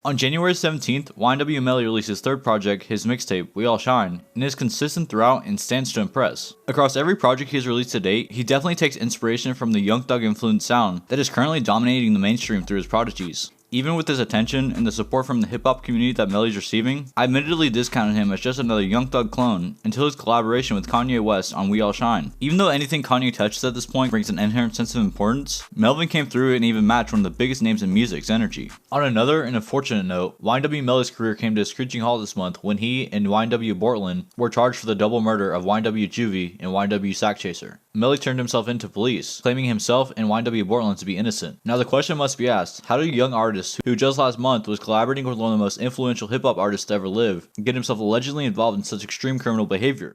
On January 17th, YNW Melly released his third project, his mixtape, We All Shine, and is consistent throughout and stands to impress. Across every project he has released to date, he definitely takes inspiration from the Young Thug influenced sound that is currently dominating the mainstream through his prodigies. Even with his attention and the support from the hip-hop community that Melly's receiving, I admittedly discounted him as just another Young Thug clone until his collaboration with Kanye West on We All Shine. Even though anything Kanye touches at this point brings an inherent sense of importance, Melvin came through and even matched one of the biggest names in music's energy. On another and unfortunate note, YNW Melly's career came to a screeching halt this month when he and YNW Bortland were charged for the double murder of YNW Juvie and YNW Sack Chaser. Melly turned himself into police, claiming himself and YNW Bortland to be innocent. Now the question must be asked, how do young artists who just last month was collaborating with one of the most influential hip-hop artists to ever live get himself allegedly involved in such extreme criminal behavior?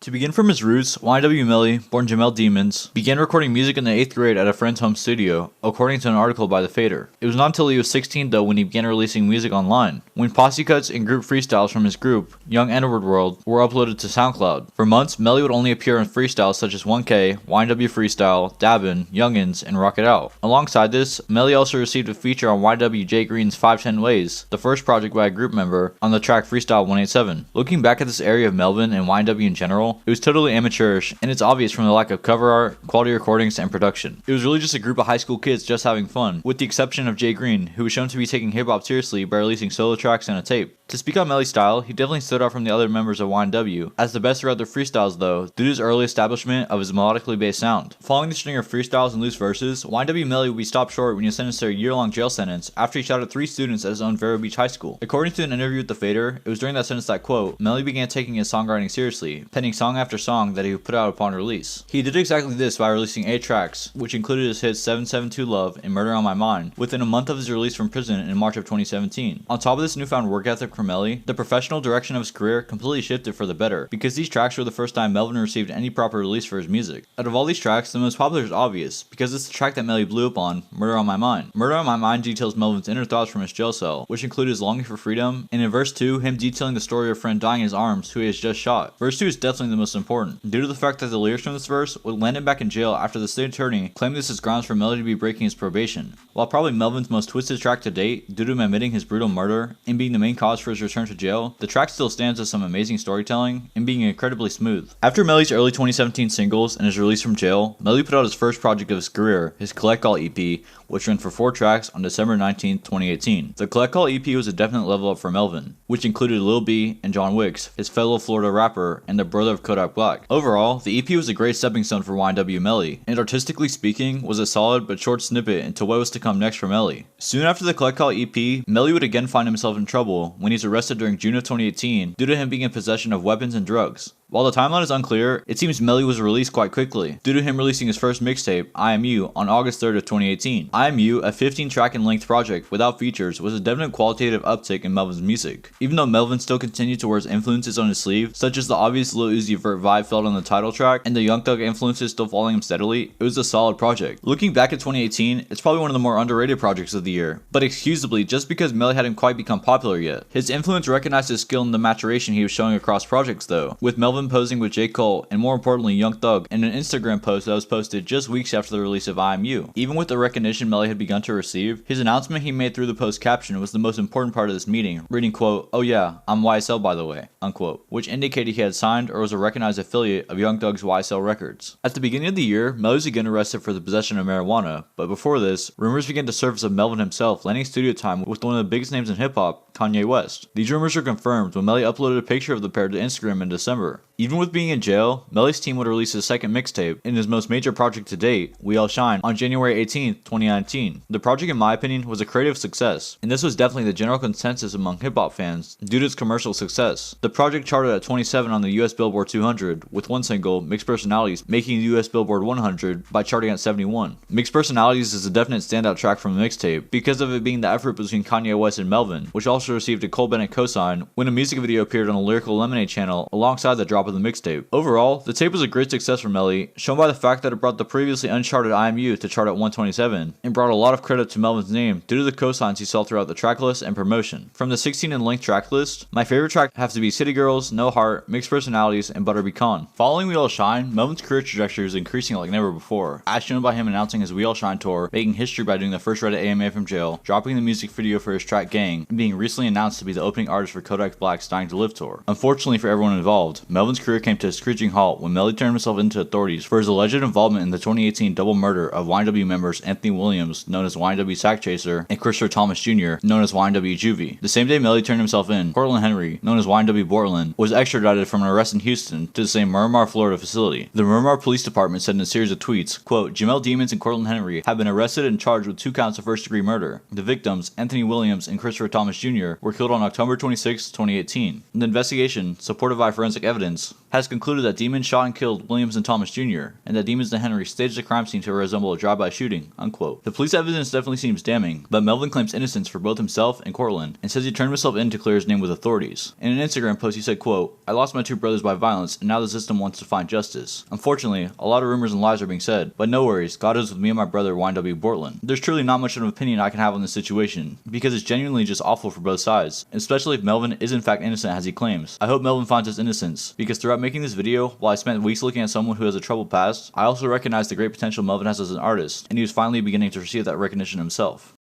To begin from his roots, YNW Melly, born Jamel Demons, began recording music in the 8th grade at a friend's home studio, according to an article by The Fader. It was not until he was 16 though when he began releasing music online, when posse cuts and group freestyles from his group, Young N-Word World, were uploaded to SoundCloud. For months, Melly would only appear in freestyles such as 1K, YNW Freestyle, Dabbin, Youngins, and Rock It Out. Alongside this, Melly also received a feature on YNW Jay Green's 510 Ways, the first project by a group member, on the track Freestyle 187. Looking back at this area of Melvin and YNW in general, it was totally amateurish, and it's obvious from the lack of cover art, quality recordings, and production. It was really just a group of high school kids just having fun, with the exception of Jay Green, who was shown to be taking hip-hop seriously by releasing solo tracks and a tape. To speak on Melly's style, he definitely stood out from the other members of YNW, as the best throughout their freestyles though, due to his early establishment of his melodically based sound. Following the string of freestyles and loose verses, YNW Melly would be stopped short when he was sentenced to a year-long jail sentence after he shot at 3 students at his own Vero Beach High School. According to an interview with The Fader, it was during that sentence that, quote, Melly began taking his songwriting seriously, penning song after song that he would put out upon release. He did exactly this by releasing 8 tracks, which included his hits 772 Love and Murder on My Mind, within a month of his release from prison in March of 2017. On top of this newfound work ethic from Melly, the professional direction of his career completely shifted for the better, because these tracks were the first time Melvin received any proper release for his music. Out of all these tracks, the most popular is obvious, because it's the track that Melly blew up on, Murder on My Mind. Murder on My Mind details Melvin's inner thoughts from his jail cell, which include his longing for freedom, and in verse 2, him detailing the story of a friend dying in his arms who he has just shot. Verse 2 is definitely the most important, due to the fact that the lyrics from this verse would land him back in jail after the state attorney claimed this as grounds for Melly to be breaking his probation. While probably Melvin's most twisted track to date, due to him admitting his brutal murder and being the main cause for his return to jail, the track still stands as some amazing storytelling and being incredibly smooth. After Melly's early 2017 singles and his release from jail, Melly put out his first project of his career, his Collect All EP, which ran for 4 tracks on December 19, 2018. The Collect All EP was a definite level up for Melvin, which included Lil B and John Wicks, his fellow Florida rapper and the brother of Kodak Black. Overall, the EP was a great stepping stone for YNW Melly, and artistically speaking, was a solid but short snippet into what was to come next for Melly. Soon after the Collect All EP, Melly would again find himself in trouble when he's arrested during June of 2018 due to him being in possession of weapons and drugs. While the timeline is unclear, it seems Melly was released quite quickly, due to him releasing his first mixtape, IMU, on August 3rd of 2018. IMU, a 15-track in length project without features, was a definite qualitative uptick in Melvin's music. Even though Melvin still continued to wear his influences on his sleeve, such as the obvious Lil Uzi Vert vibe felt on the title track, and the Young Thug influences still following him steadily, it was a solid project. Looking back at 2018, it's probably one of the more underrated projects of the year, but excusably just because Melly hadn't quite become popular yet. His influence recognized his skill in the maturation he was showing across projects though, with Melvin posing with J. Cole, and more importantly Young Thug, in an Instagram post that was posted just weeks after the release of IMU. Even with the recognition Melly had begun to receive, his announcement he made through the post caption was the most important part of this meeting, reading, quote, "Oh yeah, I'm YSL by the way," unquote, which indicated he had signed or was a recognized affiliate of Young Thug's YSL Records. At the beginning of the year, Melly was again arrested for the possession of marijuana, but before this, rumors began to surface of Melvin himself landing studio time with one of the biggest names in hip-hop, Kanye West. These rumors were confirmed when Melly uploaded a picture of the pair to Instagram in December. Even with being in jail, Melly's team would release his second mixtape, in his most major project to date, We All Shine, on January 18, 2019. The project, in my opinion, was a creative success, and this was definitely the general consensus among hip-hop fans due to its commercial success. The project charted at 27 on the US Billboard 200, with one single, Mixed Personalities, making the US Billboard 100 by charting at 71. Mixed Personalities is a definite standout track from the mixtape because of it being the effort between Kanye West and Melvin, which also received a Cole Bennett cosign when a music video appeared on the Lyrical Lemonade channel alongside the drop of the mixtape. Overall, the tape was a great success for Melly, shown by the fact that it brought the previously uncharted IMU to chart at 127, and brought a lot of credit to Melvin's name due to the cosigns he saw throughout the track list and promotion. From the 16 in length track list, my favorite track have to be City Girls, No Heart, Mixed Personalities, and Butter Be Con. Following We All Shine, Melvin's career trajectory is increasing like never before, as shown by him announcing his We All Shine tour, making history by doing the first Reddit AMA from jail, dropping the music video for his track Gang, and being recently announced to be the opening artist for Kodak Black's Dying to Live tour. Unfortunately for everyone involved, Melvin's career came to a screeching halt when Melly turned himself into authorities for his alleged involvement in the 2018 double murder of YNW members Anthony Williams, known as YNW Sack Chaser, and Christopher Thomas Jr., known as YNW Juvie. The same day Melly turned himself in, Cortland Henry, known as YNW Bortland, was extradited from an arrest in Houston to the same Miramar, Florida facility. The Miramar Police Department said in a series of tweets, quote, Jamel Demons and Cortland Henry have been arrested and charged with 2 counts of first-degree murder. The victims, Anthony Williams and Christopher Thomas Jr., were killed on October 26, 2018. The investigation, supported by forensic evidence, has concluded that Demons shot and killed Williams and Thomas Jr., and that Demons and Henry staged the crime scene to resemble a drive-by shooting, unquote. The police evidence definitely seems damning, but Melvin claims innocence for both himself and Cortland, and says he turned himself in to clear his name with authorities. In an Instagram post he said, quote, I lost my 2 brothers by violence, and now the system wants to find justice. Unfortunately, a lot of rumors and lies are being said, but no worries, God is with me and my brother YNW Bortland. There's truly not much of an opinion I can have on this situation, because it's genuinely just awful for both sides, especially if Melvin is in fact innocent as he claims. I hope Melvin finds his innocence, because throughout making this video, while I spent weeks looking at someone who has a troubled past, I also recognize the great potential Melvin has as an artist, and he was finally beginning to receive that recognition himself.